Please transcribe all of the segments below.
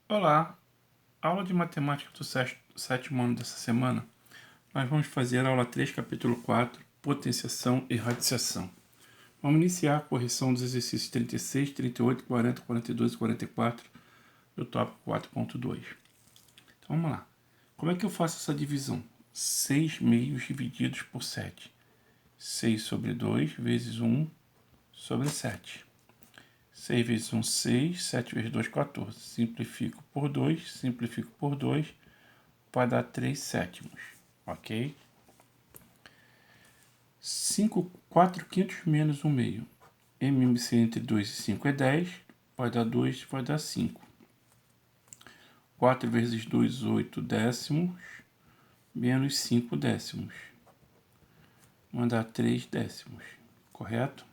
Olá, aula de matemática do sétimo ano dessa semana. Nós vamos fazer a aula 3, capítulo 4, potenciação e radiciação. Vamos iniciar a correção dos exercícios 36, 38, 40, 42 e 44 do tópico 4.2. Então vamos lá. Como é que eu faço essa divisão? 6 meios divididos por 7. 6 sobre 2 vezes 1 sobre 7. 6 vezes 1, 6. 7 vezes 2, 14. Simplifico por 2, vai dar 3 sétimos, ok? 4 quintos menos 1 meio. MMC entre 2 e 5 é 10, vai dar 2, vai dar 5. 4 vezes 2, 8 décimos, menos 5 décimos. Vai dar 3 décimos, correto?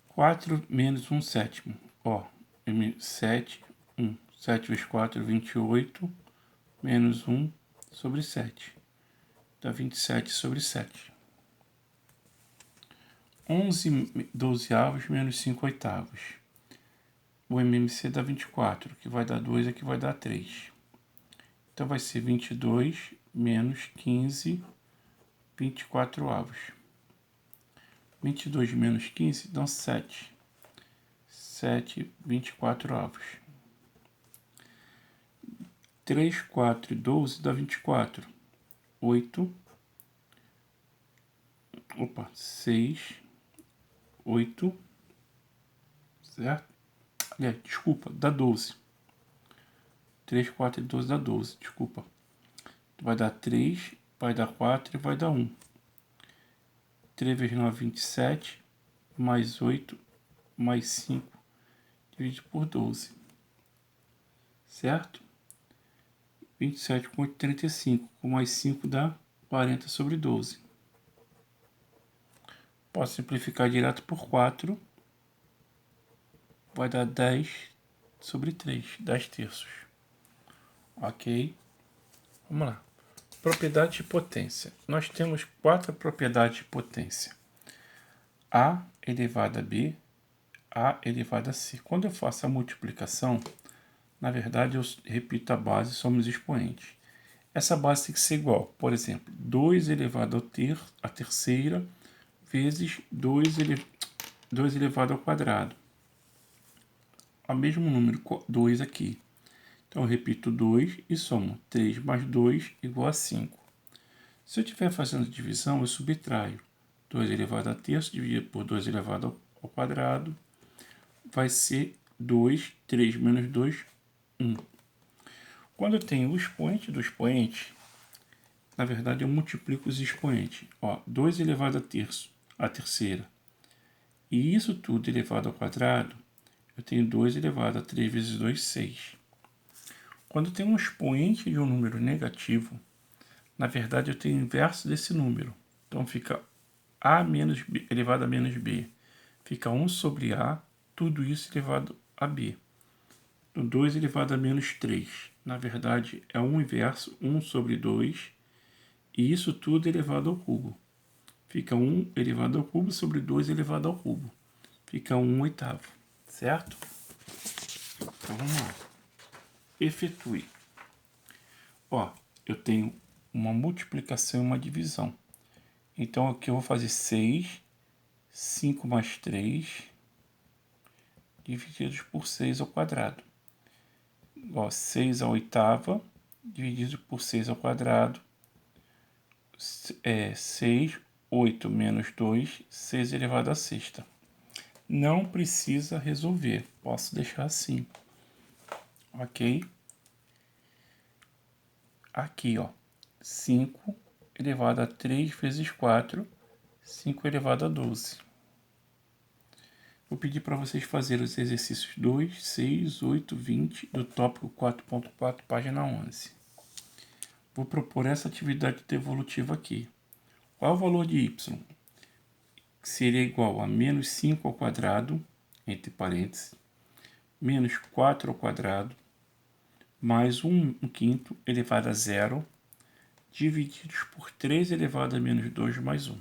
4 menos 1 sétimo, 7, 1. 7 vezes 4, 28, menos 1 sobre 7. Dá 27 sobre 7. 11 dozeavos menos 5 oitavos. O MMC dá 24, que vai dar 2 aqui vai dar 3. Então vai ser 22 menos 15, 24 avos. 22 menos 15 dão 7. 7, 24 avos. 3, 4 e 12 dá 24. 8, 6, 8, certo? Desculpa, dá 12. 3, 4 e 12 dá 12, desculpa. Vai dar 3, vai dar 4 e vai dar 1. 3 vezes 9, 27, mais 8, mais 5, dividido por 12. Certo? 27 com 8, 35. Com mais 5 dá 40 sobre 12. Posso simplificar direto por 4. Vai dar 10 sobre 3, 10 terços. Ok? Vamos lá. Propriedade de potência. Nós temos 4 propriedades de potência. A elevado a B, A elevado a C. Quando eu faço a multiplicação, na verdade eu repito a base, somos expoentes. Essa base tem que ser igual. Por exemplo, 2 elevado à terceira vezes 2 elevado ao quadrado. O mesmo número, 2 aqui. Então eu repito 2 e somo 3 mais 2 igual a 5. Se eu estiver fazendo divisão, eu subtraio 2 elevado a terço dividido por 2 elevado ao quadrado. Vai ser 2, 3 menos 2, 1. Quando eu tenho o expoente do expoente, na verdade eu multiplico os expoentes. 2 elevado a terço, a terceira. E isso tudo elevado ao quadrado, eu tenho 2 elevado a 3 vezes 2, 6. Quando eu tenho um expoente de um número negativo, na verdade eu tenho o inverso desse número. Então fica A menos B, elevado a menos B. Fica 1 sobre A, tudo isso elevado a B. 2 elevado a menos 3. Na verdade, é 1 inverso, 1 sobre 2. E isso tudo elevado ao cubo. Fica 1 elevado ao cubo sobre 2 elevado ao cubo. Fica 1 oitavo, certo? Então, vamos lá. Efetue. Eu tenho uma multiplicação e uma divisão. Então, aqui eu vou fazer 6, 5 mais 3, divididos por 6 ao quadrado. 6 à oitava, dividido por 6 ao quadrado. 6, 8 menos 2, 6 elevado à sexta. Não precisa resolver, posso deixar assim. Ok? Aqui, 5 elevado a 3 vezes 4, 5 elevado a 12. Vou pedir para vocês fazerem os exercícios 2, 6, 8, 20 do tópico 4.4, página 11. Vou propor essa atividade devolutiva aqui. Qual é o valor de y? Que seria igual a menos 5 ao quadrado, entre parênteses, menos 4 ao quadrado, mais 1 quinto elevado a zero, divididos por 3 elevado a menos 2 mais 1.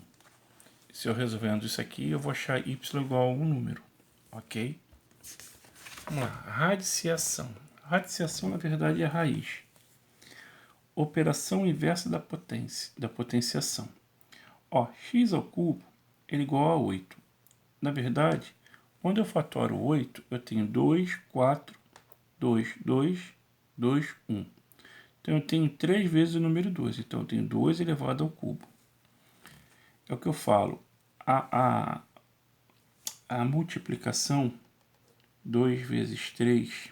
Se eu resolvendo isso aqui, eu vou achar y igual a um número, ok? Vamos lá, radiciação. Radiciação, na verdade, é a raiz. Operação inversa da potenciação. Ó, x ao cubo é igual a 8. Na verdade, quando eu fatoro 8, eu tenho 2, 4, 2, 2, 2, 1. Então, eu tenho 3 vezes o número 2. Então, eu tenho 2 elevado ao cubo. É o que eu falo. A multiplicação 2 vezes 3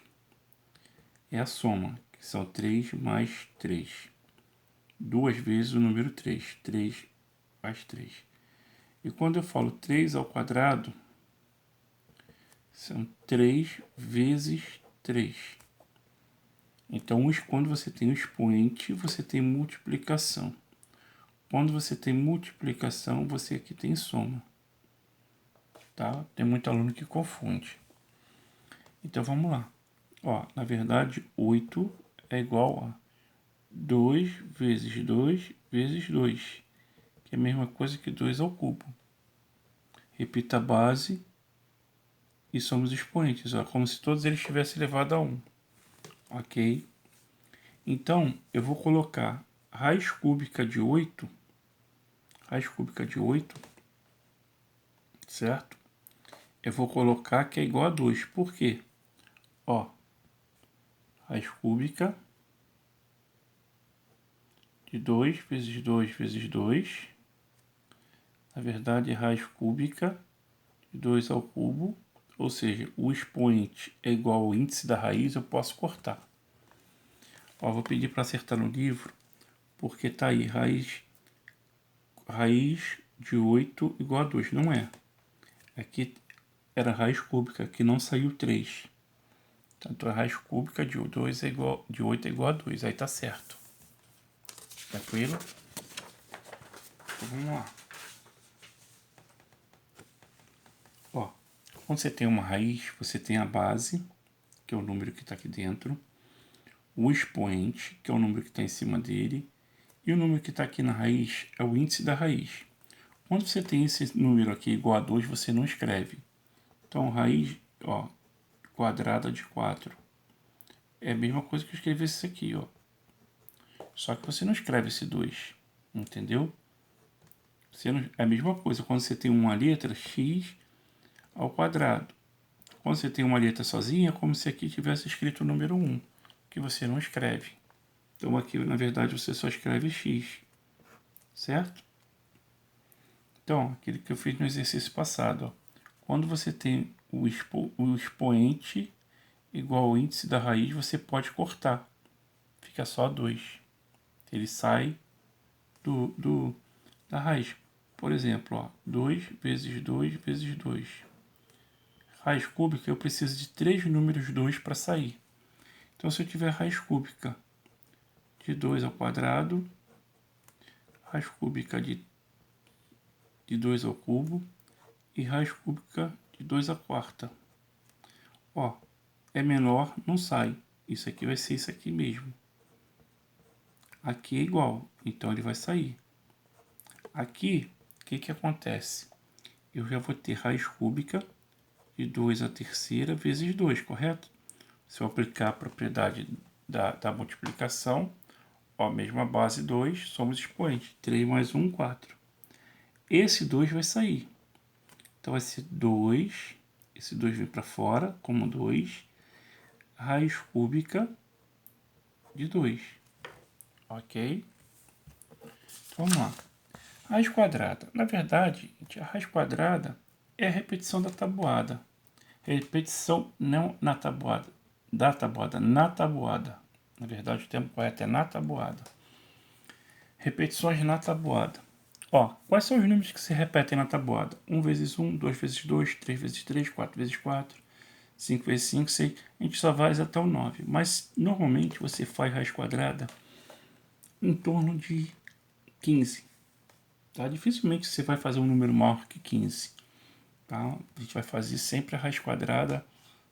é a soma, que são 3 mais 3. 2 vezes o número 3. 3 mais 3. E quando eu falo 3 ao quadrado, são 3 vezes 3. Então, quando você tem o expoente, você tem multiplicação. Quando você tem multiplicação, você aqui tem soma. Tá? Tem muito aluno que confunde. Então, vamos lá. Ó, na verdade, 8 é igual a 2 vezes 2 vezes 2, que é a mesma coisa que 2 ao cubo. Repita a base e somos expoentes, ó, como se todos eles tivessem elevado a 1. Ok? Então, eu vou colocar raiz cúbica de 8, certo? Eu vou colocar que é igual a 2. Por quê? Ó, raiz cúbica de 2 vezes 2 vezes 2. Na verdade, raiz cúbica de 2 ao cubo. Ou seja, o expoente é igual ao índice da raiz, eu posso cortar. Ó, vou pedir para acertar no livro, porque tá aí, raiz de 8 igual a 2. Não é. Aqui era raiz cúbica, aqui não saiu 3. Então, a raiz cúbica de 8 é igual a 2. Aí tá certo. Tranquilo? Então, vamos lá. Ó, quando você tem uma raiz, você tem a base, que é o número que está aqui dentro, o expoente, que é o número que está em cima dele, e o número que está aqui na raiz é o índice da raiz. Quando você tem esse número aqui igual a 2, você não escreve. Então, raiz, ó, quadrada de 4. É a mesma coisa que eu escrever isso aqui, ó. Só que você não escreve esse 2, entendeu? É a mesma coisa quando você tem uma letra, x ao quadrado. Quando você tem uma letra sozinha, é como se aqui tivesse escrito o número 1, que você não escreve. Então aqui, na verdade, você só escreve x, certo? Então, aquilo que eu fiz no exercício passado, ó. Quando você tem o expoente igual ao índice da raiz, você pode cortar. Fica só 2. Ele sai da raiz. Por exemplo, ó, 2 vezes 2 vezes 2. Raiz cúbica, eu preciso de 3 números 2 para sair. Então, se eu tiver raiz cúbica de 2 ao quadrado, raiz cúbica de 2 ao cubo e raiz cúbica de 2 à quarta. Ó, é menor, não sai. Isso aqui vai ser isso aqui mesmo. Aqui é igual, então ele vai sair. Aqui, o que acontece? Eu já vou ter raiz cúbica de 2 à terceira vezes 2, correto? Se eu aplicar a propriedade da multiplicação, ó, mesma base 2, somos expoentes. 3 mais 1, 4. Esse 2 vai sair. Então vai ser 2, esse 2 vem para fora, como 2, raiz cúbica de 2. Ok? Então, vamos lá. Raiz quadrada. Na verdade, a raiz quadrada é a repetição da tabuada. Repetição não na tabuada, da tabuada, na tabuada. Na verdade, o termo correto é na tabuada. Repetições na tabuada. Ó, quais são os números que se repetem na tabuada? 1 vezes 1, 2 vezes 2, 3 vezes 3, 4 vezes 4, 5 vezes 5, 6. A gente só vai até o 9. Mas, normalmente, você faz raiz quadrada em torno de 15. Tá? Dificilmente você vai fazer um número maior que 15. Tá? A gente vai fazer sempre a raiz quadrada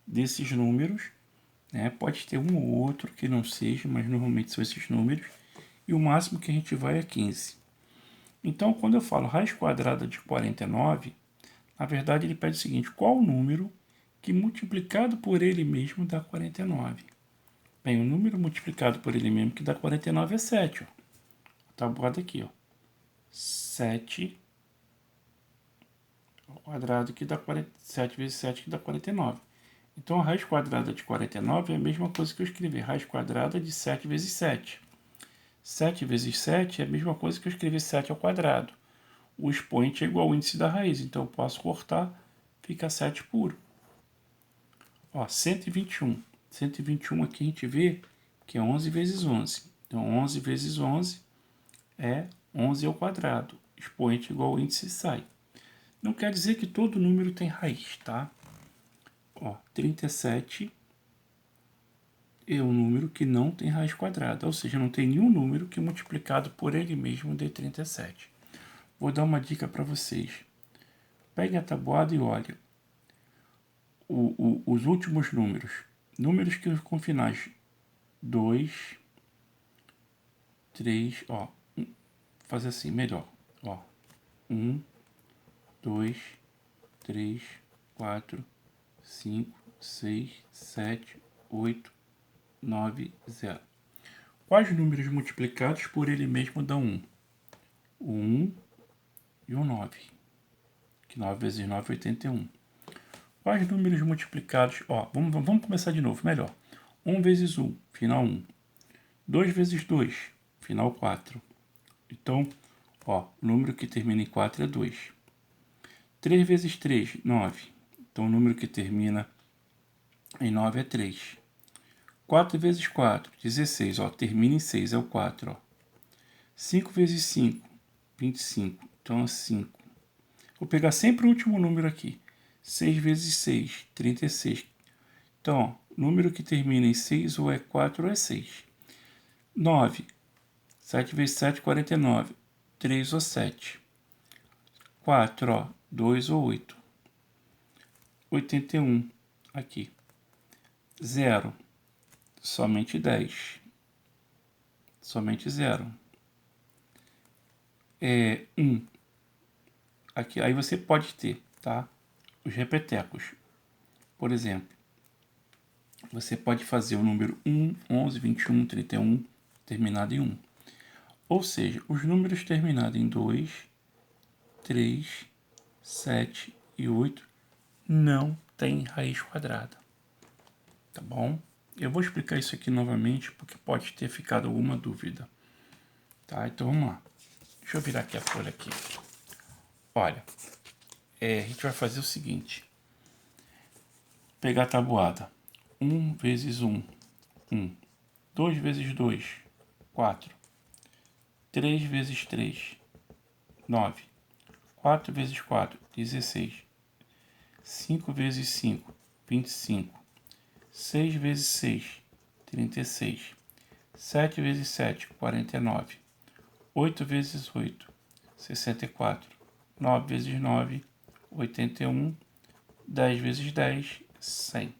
desses números. Né? Pode ter um ou outro que não seja, mas normalmente são esses números. E o máximo que a gente vai é 15. Então, quando eu falo raiz quadrada de 49, na verdade ele pede o seguinte: qual o número que multiplicado por ele mesmo dá 49. Bem, o número multiplicado por ele mesmo que dá 49 é 7. Ó. Tá botado aqui, ó. 7 ao quadrado que dá 7 vezes 7 que dá 49. Então, a raiz quadrada de 49 é a mesma coisa que eu escrever raiz quadrada de 7 vezes 7. 7 vezes 7 é a mesma coisa que eu escrever 7 ao quadrado. O expoente é igual ao índice da raiz, então eu posso cortar, fica 7 puro. Ó, 121. 121 aqui a gente vê que é 11 vezes 11. Então, 11 vezes 11 é 11 ao quadrado. Expoente igual ao índice sai. Não quer dizer que todo número tem raiz, tá? Ó, 37 é um número que não tem raiz quadrada, ou seja, não tem nenhum número que multiplicado por ele mesmo dê 37. Vou dar uma dica para vocês. Pegue a tabuada e olhe os últimos números. Números que com finais 2, 3, ó. Fazer assim, melhor. Ó, 1, 2, 3, 4, 5, 6, 7, 8, 9, 0. Quais números multiplicados por ele mesmo dão 1? O 1 e o 9. Que 9 vezes 9 é 81. Quais números multiplicados... Ó, vamos começar de novo, melhor. 1 vezes 1, final 1. 2 vezes 2, final 4. Então, ó, o número que termina em 4 é 2. 3 vezes 3, 9. Então, o número que termina em 9 é 3. 4 vezes 4, 16. Ó, termina em 6, é o 4. Ó. 5 vezes 5, 25. Então, é 5. Vou pegar sempre o último número aqui. 6 vezes 6, 36. Então, ó, o número que termina em 6 ou é 4 ou é 6. 9. 7 vezes 7, 49. 3 ou 7. 4, ó, 2 ou 8. 81, aqui. 0, somente 10. Somente 0. 1. Aqui, aí você pode ter, tá? Os repetecos. Por exemplo, você pode fazer o número 1, 11, 21, 31, terminado em 1. Ou seja, os números terminados em 2, 3, 7 e 8 não têm raiz quadrada. Tá bom? Eu vou explicar isso aqui novamente, porque pode ter ficado alguma dúvida. Tá? Então, vamos lá. Deixa eu virar aqui a folha aqui. Olha, a gente vai fazer o seguinte. Pegar a tabuada. 1 vezes 1, 1. 2 vezes 2, 4. 3 vezes 3, 9. 4 vezes 4, 16. 5 vezes 5, 25. 6 vezes 6, 36. 7 vezes 7, 49. 8 vezes 8, 64. 9 vezes 9, 81. 10 vezes 10, 100.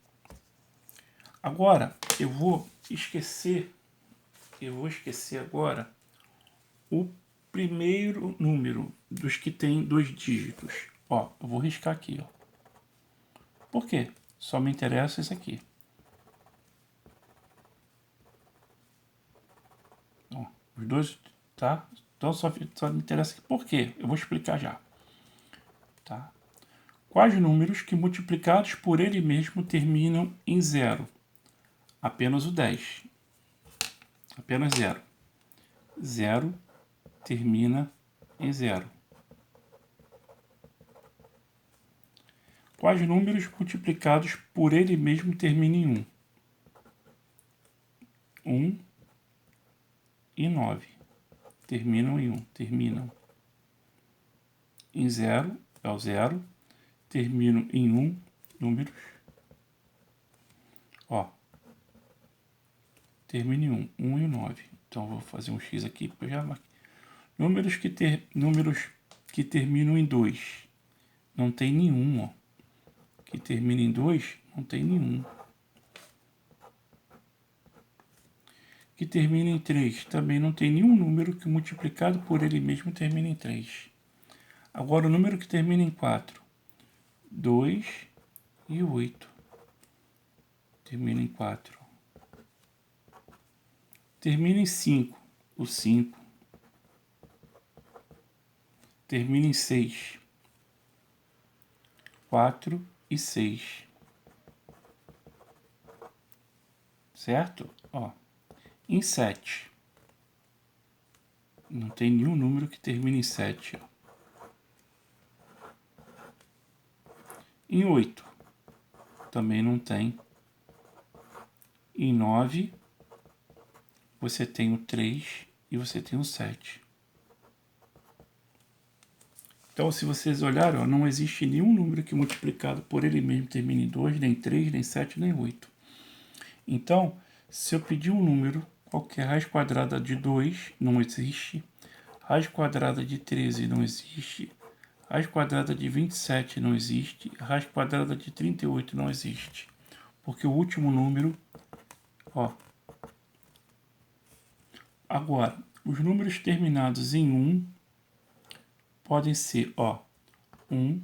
Agora, eu vou esquecer agora o primeiro número dos que tem 2 dígitos. Ó, eu vou riscar aqui, ó. Por quê? Só me interessa esse aqui. Ó, os dois, tá? Então só me interessa aqui. Por quê? Eu vou explicar já. Tá? Quais números que multiplicados por ele mesmo terminam em 0? Apenas o 10. Apenas 0. 0 termina em 0. Quais números multiplicados por ele mesmo terminam em 1? 1 e 9. Terminam em 1. Terminam em 0, é o 0. Terminam em 1, números. Ó. Termina em 1. 1 e 9. Então, vou fazer um X aqui, porque eu já marquei. Números que terminam em 2. Não tem nenhum, ó. Que termina em 2, não tem nenhum. Que termina em 3, também não tem nenhum número que multiplicado por ele mesmo termina em 3. Agora, o número que termina em 4, 2 e 8. termina em 4. Termina em 5, o 5. Termina em 6, 4 e 6. Certo? Ó, em 7. Não tem nenhum número que termine em 7. Ó. Em 8. Também não tem. Em 9. Você tem o 3 e você tem o 7. Então, se vocês olharem, ó, não existe nenhum número que multiplicado por ele mesmo termine em 2, nem 3, nem 7, nem 8. Então, se eu pedir um número qualquer, raiz quadrada de 2 não existe, raiz quadrada de 13 não existe, raiz quadrada de 27 não existe, raiz quadrada de 38 não existe. Porque o último número, ó. Agora, os números terminados em 1 podem ser, ó, 1,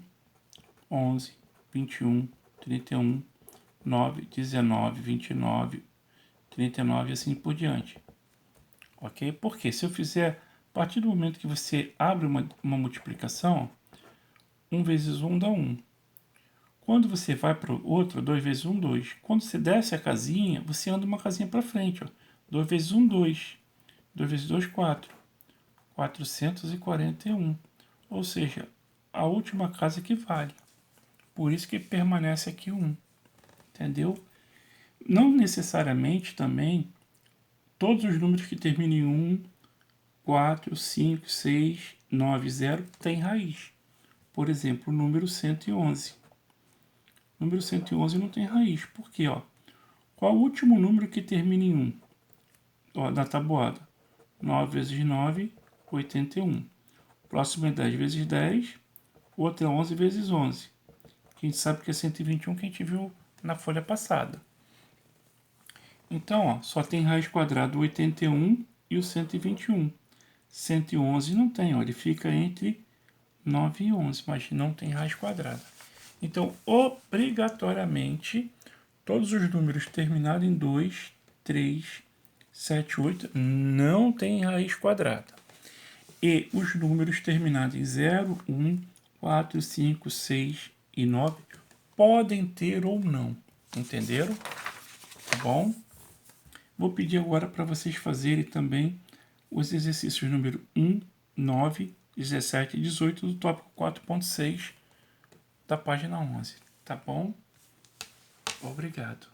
11, 21, 31, 9, 19, 29, 39 e assim por diante. Ok? Porque se eu fizer, a partir do momento que você abre uma multiplicação, 1 vezes 1 dá 1. Quando você vai para o outro, 2 vezes 1, 2. Quando você desce a casinha, você anda uma casinha para frente. Ó. 2 vezes 1, 2. 2 vezes 2, 4. 441. Ou seja, a última casa que vale. Por isso que permanece aqui 1. Entendeu? Não necessariamente também todos os números que terminam em 1, 4, 5, 6, 9, 0 têm raiz. Por exemplo, o número 111. O número 111 não tem raiz. Por quê? Ó? Qual o último número que termina em 1? Ó, da tabuada. 9 vezes 9, 81. O próximo é 10 vezes 10. O outro é 11 vezes 11. Que a gente sabe que é 121 que a gente viu na folha passada. Então, ó, só tem raiz quadrada o 81 e o 121. 111 não tem, ó, ele fica entre 9 e 11, mas não tem raiz quadrada. Então, obrigatoriamente, todos os números terminados em 2, 3, 7, 8 não tem raiz quadrada. E os números terminados em 0, 1, 4, 5, 6 e 9 podem ter ou não. Entenderam? Tá bom? Vou pedir agora para vocês fazerem também os exercícios número 1, 9, 17 e 18 do tópico 4.6 da página 11. Tá bom? Obrigado.